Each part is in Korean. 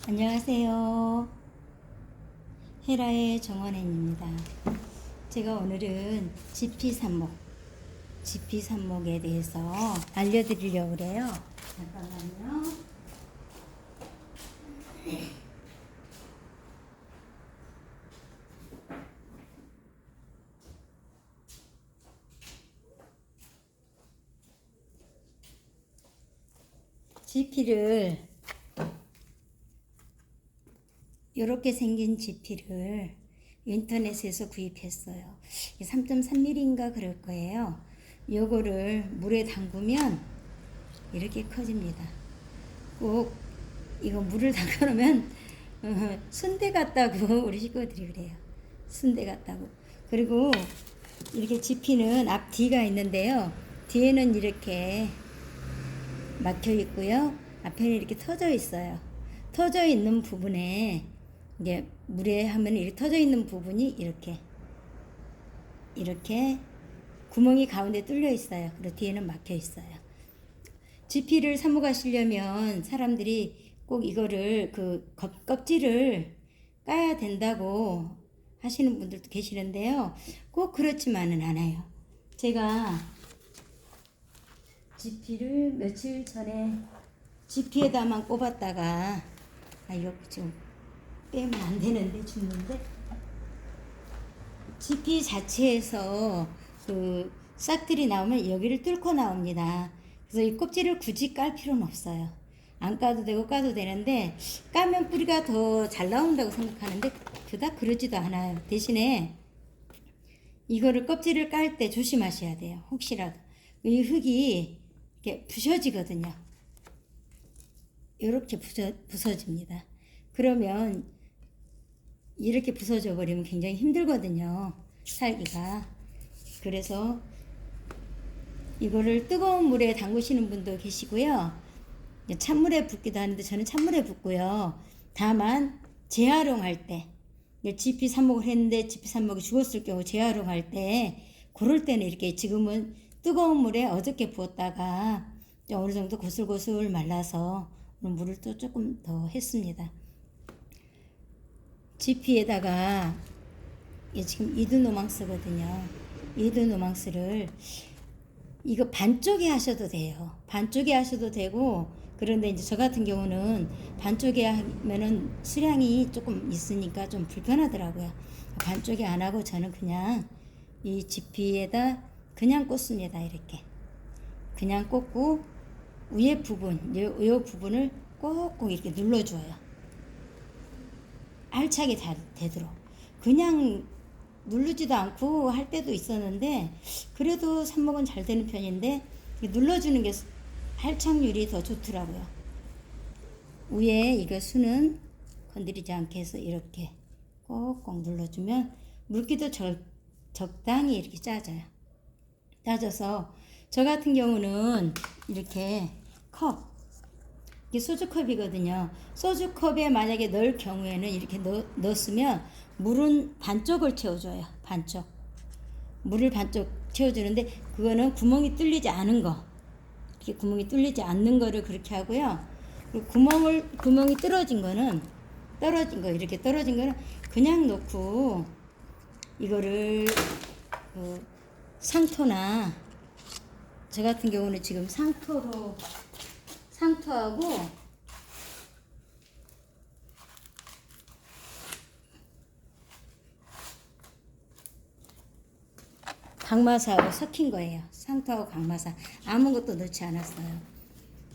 안녕하세요. 헤라의 정원앤입니다. 제가 오늘은 지피산목에 대해서 알려드리려고 그래요. 잠깐만요. 지피를 이렇게 생긴 지피를 인터넷에서 구입했어요. 3.3mm인가 그럴 거예요. 요거를 물에 담그면 이렇게 커집니다. 꼭 이거 물을 담가놓으면 순대 같다고 우리 식구들이 그래요. 순대 같다고. 그리고 이렇게 지피는 앞 뒤가 있는데요. 뒤에는 이렇게 막혀 있고요. 앞에는 이렇게 터져 있어요. 터져 있는 부분에 이제 물에 하면 이렇게 터져 있는 부분이 이렇게 구멍이 가운데 뚫려 있어요. 그리고 뒤에는 막혀 있어요. 지피를 사모가시려면 사람들이 꼭 이거를 그 껍질을 까야 된다고 하시는 분들도 계시는데요. 꼭 그렇지만은 않아요. 제가 지피를 며칠 전에 지피에다만 꼽았다가 이거 지금 빼면 안 되는데 죽는데 지피 자체에서 그 싹들이 나오면 여기를 뚫고 나옵니다. 그래서 이 껍질을 굳이 깔 필요는 없어요. 안 까도 되고 까도 되는데 까면 뿌리가 더 잘 나온다고 생각하는데 그닥 그러지도 않아요. 대신에 이거를 껍질을 깔 때 조심하셔야 돼요. 혹시라도 이 흙이 이렇게 부서지거든요. 이렇게 부서집니다. 그러면 이렇게 부서져 버리면 굉장히 힘들거든요. 살기가. 그래서 이거를 뜨거운 물에 담그시는 분도 계시고요. 찬물에 붓기도 하는데 저는 찬물에 붓고요. 다만 재활용할 때 지피 삽목을 했는데 지피 삽목이 죽었을 경우 재활용할 때 그럴 때는 이렇게 지금은 뜨거운 물에 어저께 부었다가 어느 정도 고슬고슬 말라서 물을 또 조금 더 했습니다. 지피에다가 지금 이두노망스거든요. 이두노망스를 이거 반쪽에 하셔도 돼요. 반쪽에 하셔도 되고 그런데 이제 저 같은 경우는 반쪽에 하면은 수량이 조금 있으니까 좀 불편하더라고요. 반쪽에 안 하고 저는 그냥 이 지피에다 그냥 꽂습니다. 이렇게 그냥 꽂고 위에 부분, 요 부분을 꼭꼭 이렇게 눌러줘요. 알차게 되도록. 그냥 누르지도 않고 할 때도 있었는데 그래도 삽목은 잘 되는 편인데 눌러주는 게 할착률이 더 좋더라고요. 위에 이거 수는 건드리지 않게 해서 이렇게 꼭꼭 눌러주면 물기도 적당히 이렇게 짜져요. 짜져서 저 같은 경우는 이렇게 이게 소주컵이거든요. 소주컵에 만약에 넣을 경우에는 이렇게 넣었으면 물은 반쪽을 채워줘요. 반쪽. 물을 반쪽 채워주는데 그거는 구멍이 뚫리지 않은 거. 이렇게 구멍이 뚫리지 않는 거를 그렇게 하고요. 그리고 구멍이 떨어진 거는 이렇게 떨어진 거는 그냥 놓고 이거를 상토나 저 같은 경우는 지금 상토하고 강마사하고 섞인 거예요. 상토하고 강마사 아무것도 넣지 않았어요.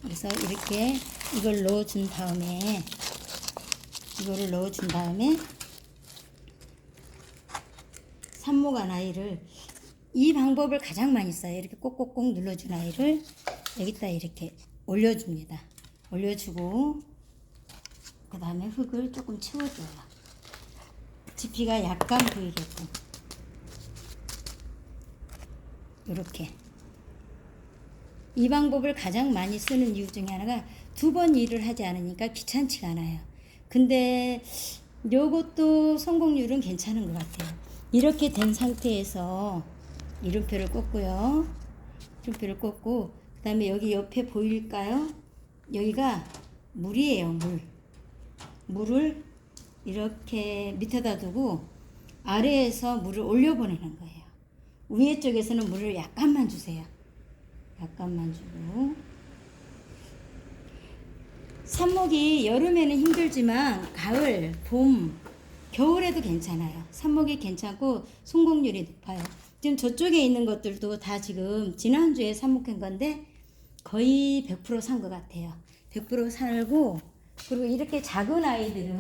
그래서 이렇게 이거를 넣어준 다음에 삽목한 아이를 이 방법을 가장 많이 써요. 이렇게 꼭꼭꼭 눌러준 아이를 여기다 이렇게 올려줍니다. 올려주고 그 다음에 흙을 조금 채워줘요. 지피가 약간 보이게끔 이렇게. 이 방법을 가장 많이 쓰는 이유 중에 하나가 2번 일을 하지 않으니까 귀찮지가 않아요. 근데 요것도 성공률은 괜찮은 것 같아요. 이렇게 된 상태에서 이름표를 꽂고요. 이름표를 꽂고 그 다음에 여기 옆에 보일까요? 여기가 물이에요. 물을 이렇게 밑에다 두고 아래에서 물을 올려보내는 거예요. 위에 쪽에서는 물을 약간만 주세요. 약간만 주고. 삽목이 여름에는 힘들지만 가을, 봄, 겨울에도 괜찮아요. 삽목이 괜찮고 성공률이 높아요. 지금 저쪽에 있는 것들도 다 지금 지난주에 삽목한 건데 거의 100% 산 것 같아요. 100% 살고, 그리고 이렇게 작은 아이들은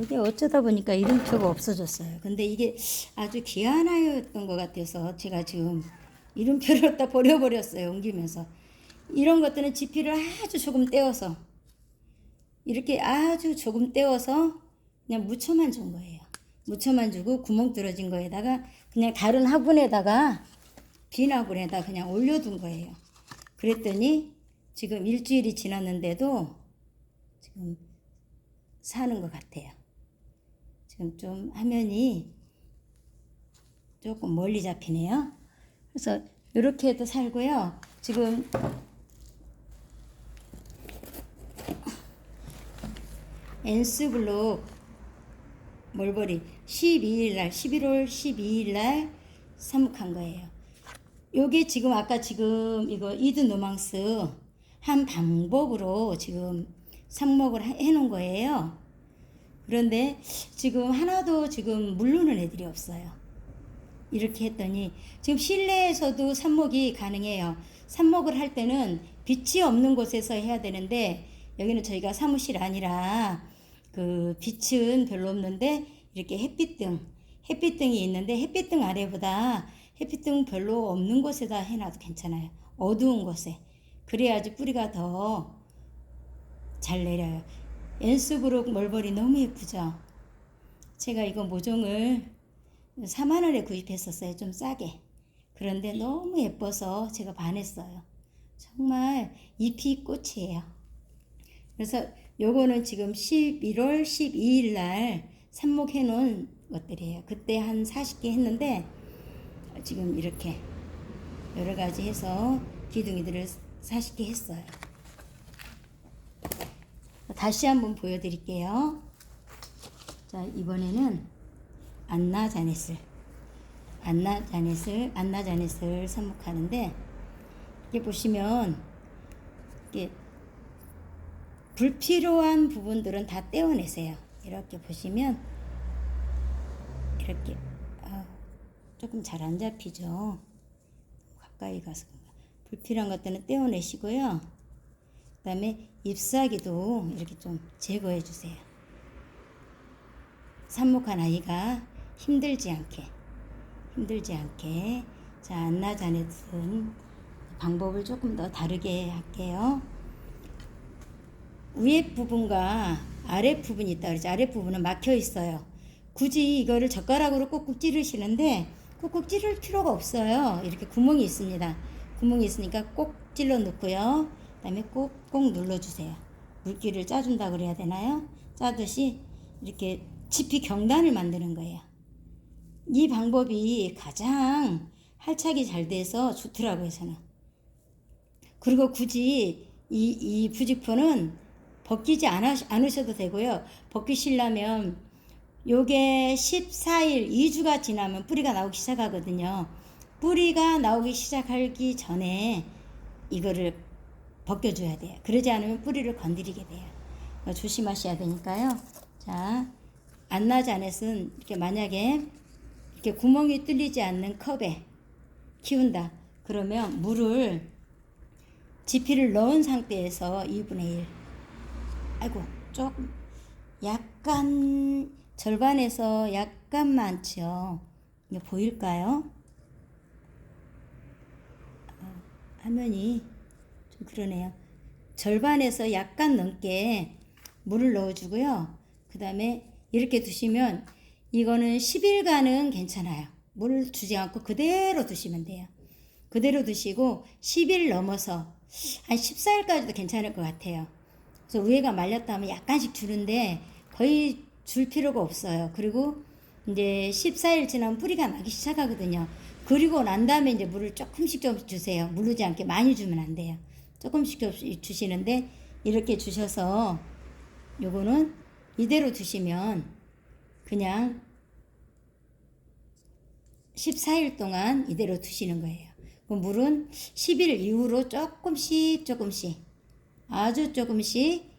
이게 어쩌다 보니까 이름표가 없어졌어요. 근데 이게 아주 귀한 아이였던 것 같아서 제가 지금 이름표를 갖다 버려버렸어요. 옮기면서. 이런 것들은 지피를 아주 조금 떼어서 이렇게 아주 조금 떼어서 그냥 무쳐만 준 거예요. 무쳐만 주고 구멍 뚫어진 거에다가 그냥 다른 화분에다가 빈 화분에다 그냥 올려둔 거예요. 그랬더니 지금 일주일이 지났는데도 지금 사는 것 같아요. 지금 좀 화면이 조금 멀리 잡히네요. 그래서 이렇게 해도 살고요. 지금 엔스블록 멀버리 12일날 11월 12일날 삽목한 거예요. 요게 지금 아까 지금 이거 이드 노망스 한 방법으로 지금 삽목을 해놓은 거예요. 그런데 지금 하나도 지금 물르는 애들이 없어요. 이렇게 했더니 지금 실내에서도 삽목이 가능해요. 삽목을 할 때는 빛이 없는 곳에서 해야 되는데 여기는 저희가 사무실 아니라 그 빛은 별로 없는데 이렇게 햇빛등이 있는데 햇빛등 아래보다 햇빛등 별로 없는 곳에다 해놔도 괜찮아요. 어두운 곳에. 그래야지 뿌리가 더 잘 내려요. 엔스브룩 멀버리 너무 예쁘죠? 제가 이거 모종을 4만 원에 구입했었어요. 좀 싸게. 그런데 너무 예뻐서 제가 반했어요. 정말 잎이 꽃이에요. 그래서 요거는 지금 11월 12일 날 삽목해 놓은 것들이에요. 그때 한 40개 했는데 지금 이렇게 여러 가지 해서 기둥이들을 40개 했어요. 다시 한번 보여드릴게요. 자, 이번에는 안나자넷을 삽목하는데 이게 보시면 이게 불필요한 부분들은 다 떼어내세요. 이렇게 보시면 이렇게 조금 잘 안 잡히죠. 가까이 가서 불필요한 것들은 떼어내시고요. 그 다음에 잎사귀도 이렇게 좀 제거해 주세요. 삽목한 아이가 힘들지 않게. 자, 안나자넷은 방법을 조금 더 다르게 할게요. 위에 부분과 아래 부분이 있다 그러죠. 아래 부분은 막혀 있어요. 굳이 이거를 젓가락으로 꾹꾹 찌르시는데 꾹꾹 찌를 필요가 없어요. 이렇게 구멍이 있습니다. 구멍이 있으니까 꼭 찔러 넣고요. 그 다음에 꼭꼭 눌러주세요. 물기를 짜준다 그래야 되나요? 짜듯이 이렇게 지피 경단을 만드는 거예요. 이 방법이 가장 할착이 잘 돼서 좋더라고요, 저는. 그리고 굳이 이 부직포는 벗기지 않으셔도 되고요. 벗기시려면 요게 14일, 2주가 지나면 뿌리가 나오기 시작하거든요. 뿌리가 나오기 시작하기 전에 이거를 벗겨줘야 돼요. 그러지 않으면 뿌리를 건드리게 돼요. 조심하셔야 되니까요. 자, 안나자넷은 이렇게 만약에 이렇게 구멍이 뚫리지 않는 컵에 키운다. 그러면 물을 지피를 넣은 상태에서 2분의 1. 아이고, 조금 약간 절반에서 약간 많죠. 이게 보일까요? 화면이 좀 그러네요. 절반에서 약간 넘게 물을 넣어주고요. 그 다음에 이렇게 두시면 이거는 10일간은 괜찮아요. 물을 주지 않고 그대로 두시면 돼요. 그대로 두시고 10일 넘어서 한 14일까지도 괜찮을 것 같아요. 그래서 위에가 말렸다 하면 약간씩 주는데 거의 줄 필요가 없어요. 그리고 이제 14일 지나면 뿌리가 나기 시작하거든요. 그리고 난 다음에 이제 물을 조금씩 주세요. 무르지 않게 많이 주면 안 돼요. 조금씩 주시는데 이렇게 주셔서 요거는 이대로 두시면 그냥 14일 동안 이대로 두시는 거예요. 그 물은 10일 이후로 조금씩 아주 조금씩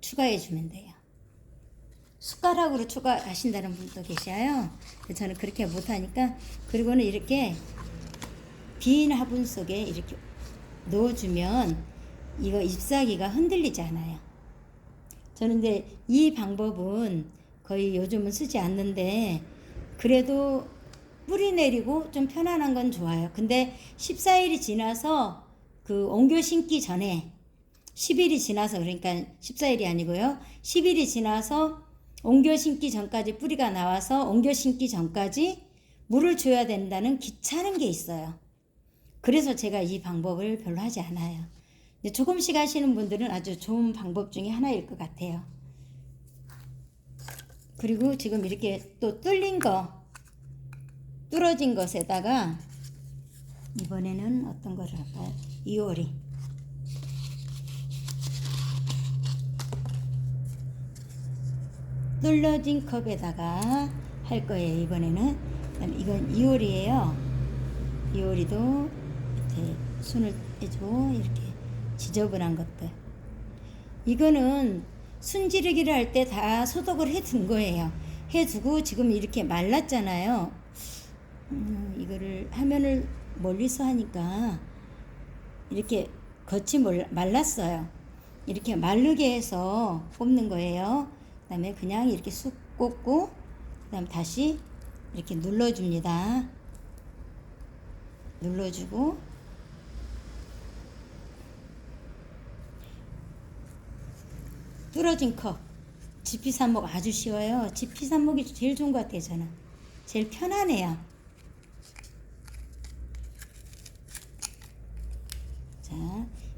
추가해 주면 돼요. 숟가락으로 추가하신다는 분도 계셔요. 저는 그렇게 못하니까. 그리고는 이렇게 빈 화분 속에 이렇게 넣어주면 이거 잎사귀가 흔들리지 않아요. 저는 이제 이 방법은 거의 요즘은 쓰지 않는데 그래도 뿌리 내리고 좀 편안한 건 좋아요. 근데 14일이 지나서 그 옮겨 심기 전에 10일이 지나서, 그러니까 14일이 아니고요. 10일이 지나서 옮겨 심기 전까지 뿌리가 나와서 옮겨 심기 전까지 물을 줘야 된다는 귀찮은 게 있어요. 그래서 제가 이 방법을 별로 하지 않아요. 조금씩 하시는 분들은 아주 좋은 방법 중에 하나일 것 같아요. 그리고 지금 이렇게 또 뚫어진 것에다가 이번에는 어떤 거를 할까요? 이오리. 뚫어진 컵에다가 할 거예요. 이번에는. 그다음에 이건 이오리예요. 이오리도 이렇게 손을 해주고 이렇게 지저분한 것들. 이거는 순지르기를 할 때 다 소독을 해둔 거예요. 해두고 지금 이렇게 말랐잖아요. 이거를 화면을 멀리서 하니까 이렇게 겉이 말랐어요. 이렇게 마르게 해서 꼽는 거예요. 그 다음에 그냥 이렇게 쑥 꽂고 그 다음 다시 이렇게 눌러줍니다. 눌러주고 뚫어진 컵. 지피산목 아주 쉬워요. 지피산목이 제일 좋은 것 같아요. 저는 제일 편하네요. 자,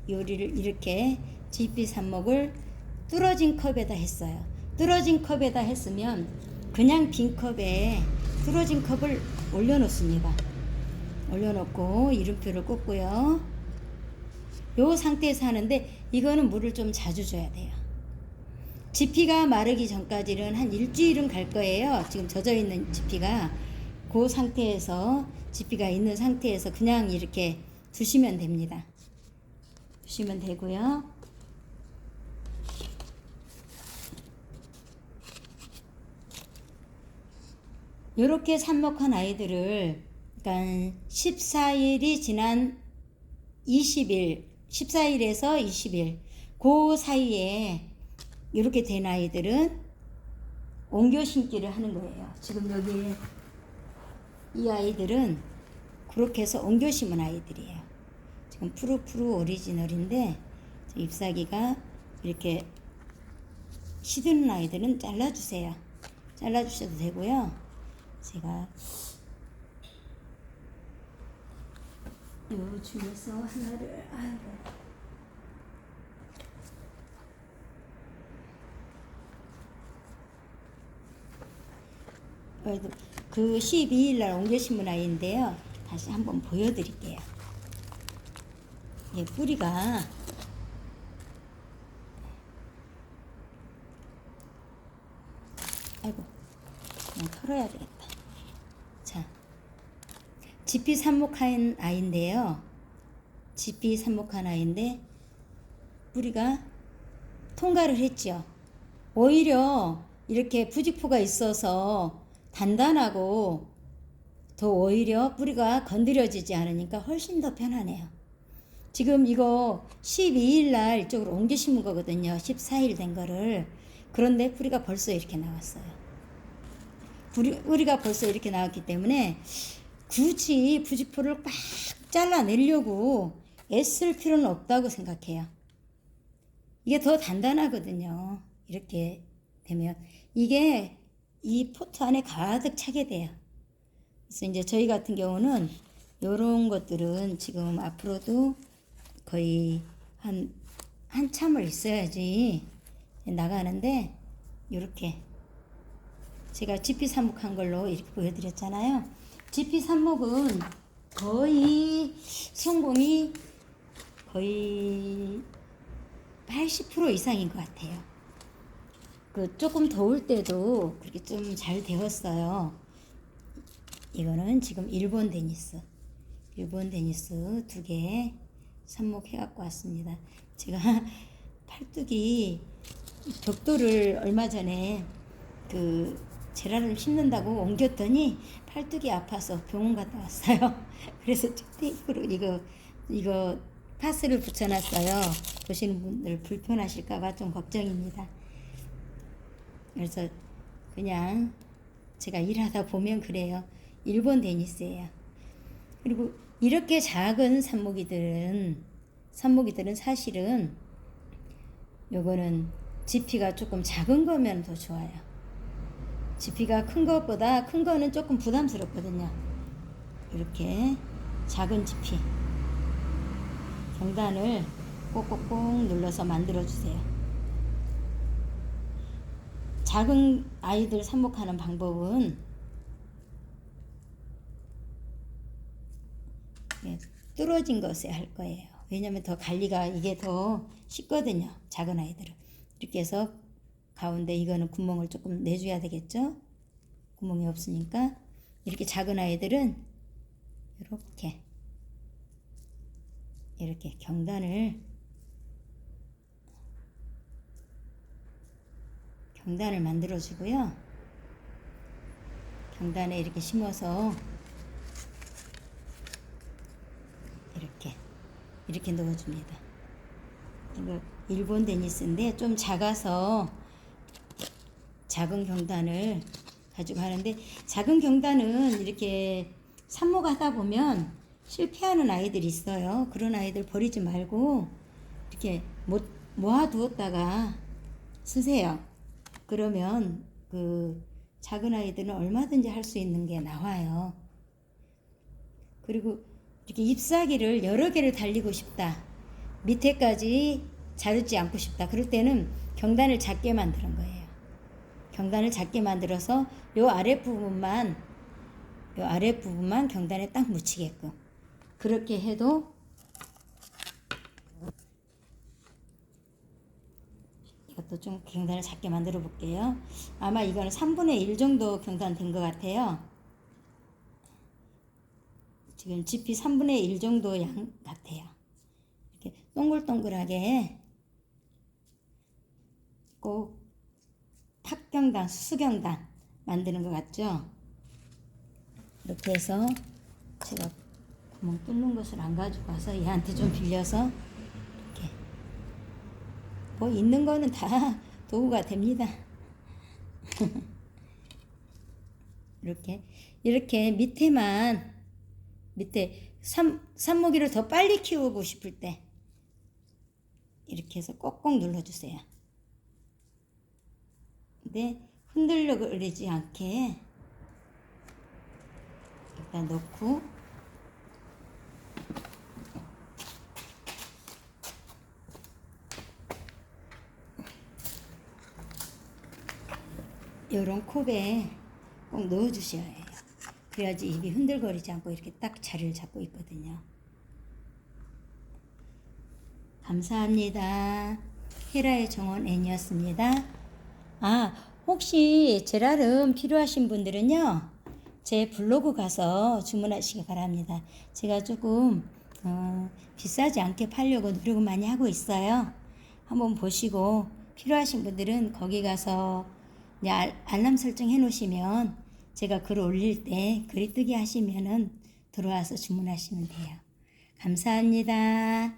요리를 이렇게 지피산목을 뚫어진 컵에다 했어요. 뚫어진 컵에다 했으면 그냥 빈 컵에 뚫어진 컵을 올려놓습니다. 올려놓고 이름표를 꽂고요. 요 상태에서 하는데 이거는 물을 좀 자주 줘야 돼요. 지피가 마르기 전까지는 한 일주일은 갈 거예요. 지금 젖어 있는 지피가. 그 상태에서 지피가 있는 상태에서 그냥 이렇게 두시면 됩니다. 두시면 되고요. 이렇게 삽목한 아이들을 그러니까 14일이 지난 20일, 14일에서 20일 그 사이에 이렇게 된 아이들은 옮겨 심기를 하는 거예요. 지금 여기 이 아이들은 그렇게 해서 옮겨 심은 아이들이에요. 지금 푸르푸르 오리지널인데 잎사귀가 이렇게 시드는 아이들은 잘라주세요. 잘라주셔도 되고요. 제가 요 중에서 하나를 그 12일 날 옮겨 심은 아이인데요. 다시 한번 보여드릴게요. 예, 뿌리가 아이고 그냥 털어야 되겠다. 자, 지피 삽목한 아이인데요. 지피 삽목한 아이인데 뿌리가 통과를 했죠. 오히려 이렇게 부직포가 있어서 단단하고 더 오히려 뿌리가 건드려지지 않으니까 훨씬 더 편하네요. 지금 이거 12일 날 이쪽으로 옮겨 심은 거거든요. 14일 된 거를. 그런데 뿌리가 벌써 이렇게 나왔어요. 뿌리가 벌써 이렇게 나왔기 때문에 굳이 부직포를 꽉 잘라내려고 애쓸 필요는 없다고 생각해요. 이게 더 단단하거든요. 이렇게 되면 이게 이 포트 안에 가득 차게 돼요. 그래서 이제 저희 같은 경우는 요런 것들은 지금 앞으로도 거의 한참을 있어야지 나가는데, 요렇게 제가 지피 삽목한 걸로 이렇게 보여드렸잖아요. 지피 삽목은 거의 성공이 거의 80% 이상인 것 같아요. 그 조금 더울 때도 그렇게 좀 잘 되었어요. 이거는 지금 일본 데니스 2개 삽목해 갖고 왔습니다. 제가 팔뚝이 벽돌을 얼마 전에 그 제라를 심는다고 옮겼더니 팔뚝이 아파서 병원 갔다 왔어요. 그래서 테이프로 이거 파스를 붙여놨어요. 보시는 분들 불편하실까봐 좀 걱정입니다. 그래서 그냥 제가 일하다 보면 그래요. 일본 데니스예요. 그리고 이렇게 작은 삽목이들은 사실은 요거는 지피가 조금 작은 거면 더 좋아요. 지피가 큰 거는 조금 부담스럽거든요. 이렇게 작은 지피 경단을 꼭꼭꼭 눌러서 만들어 주세요. 작은 아이들 삽목하는 방법은 뚫어진 것에 할 거예요. 왜냐면 더 관리가 이게 더 쉽거든요. 작은 아이들은. 이렇게 해서 가운데 이거는 구멍을 조금 내줘야 되겠죠. 구멍이 없으니까. 이렇게 작은 아이들은 이렇게 경단을 만들어 주고요. 경단에 이렇게 심어서 이렇게 넣어줍니다. 이거 일본 데니스인데 좀 작아서 작은 경단을 가지고 하는데, 작은 경단은 이렇게 삽목하다 보면 실패하는 아이들이 있어요. 그런 아이들 버리지 말고 이렇게 모아두었다가 쓰세요. 그러면 그 작은 아이들은 얼마든지 할 수 있는 게 나와요. 그리고 이렇게 잎사귀를 여러 개를 달리고 싶다, 밑에까지 자르지 않고 싶다, 그럴 때는 경단을 작게 만드는 거예요. 경단을 작게 만들어서 요 아랫부분만 경단에 딱 묻히게끔 그렇게 해도, 이것도 좀 경단을 작게 만들어 볼게요. 아마 이거는 3분의 1 정도 경단 된 것 같아요. 지금 지피 3분의 1 정도 양 같아요. 이렇게 동글동글하게 꼭 팥경단, 수수경단 만드는 것 같죠? 이렇게 해서 제가 구멍 뚫는 것을 안 가지고 와서 얘한테 좀 빌려서 이렇게 뭐 있는 거는 다 도구가 됩니다. 이렇게 밑에 삽목이를 더 빨리 키우고 싶을 때 이렇게 해서 꼭꼭 눌러주세요. 근데 흔들리지 않게 일단 넣고, 요런 컵에 꼭 넣어주셔야 해요. 그래야지 입이 흔들거리지 않고 이렇게 딱 자리를 잡고 있거든요. 감사합니다. 헤라의 정원 N이었습니다. 혹시 제라름 필요하신 분들은요, 제 블로그 가서 주문하시기 바랍니다. 제가 조금 비싸지 않게 팔려고 노력을 많이 하고 있어요. 한번 보시고 필요하신 분들은 거기 가서 알람 설정 해 놓으시면 제가 글 올릴 때 글이 뜨게 하시면은 들어와서 주문하시면 돼요. 감사합니다.